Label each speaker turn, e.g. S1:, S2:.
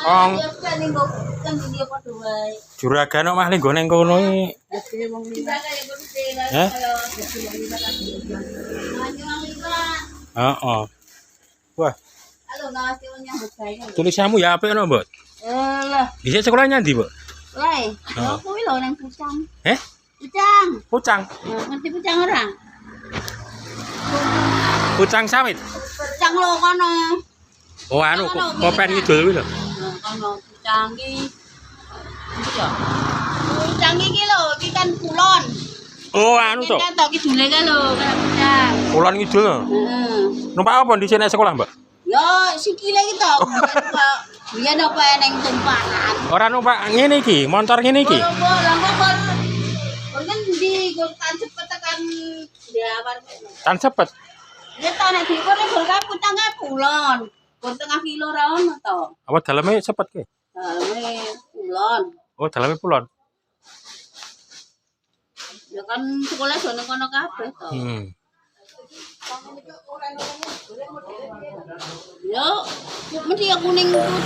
S1: Ong. Juragan kok malah nggone kono iki. Heh? Heeh. Wah, tulisanmu ya apik ono, Mbok?
S2: Lah,
S1: Dhisik sekolahnya ndi, Mbok?
S2: lah, kuwi lho nang Pucang.
S1: Eh?
S2: Pucang.
S1: Pucang.
S2: Ngerti Pucang ora?
S1: Pucang sawit.
S2: Pucang lho kono.
S1: Oh, anu Kopen Ngidul kuwi lho.
S2: Kono Pucang iki. Iya. Pucang iki lho, iki kan kulon.
S1: Oh, anu to.
S2: Kan tok kidule kan lho, kan Pucang.
S1: Kulon Ngidul.
S2: Heeh.
S1: Numpak apa di sini sekolah, Mbak?
S2: Yo, sikile iki to. Biyen apa eneng tumpakan.
S1: Ora numpak ngene iki, motor ngene iki.
S2: Lah kok kan di kan cepet tekan diawar.
S1: Tan cepet.
S2: Ya ta nek diukur nek gol Pucang ka kulon. Kur tengah kilo ra ono to.
S1: Apa daleme cepet ke?
S2: Kulon.
S1: Oh, daleme pulon.
S2: Ya kan sekolah jane kono kabeh to. Yo, mesti ya kuning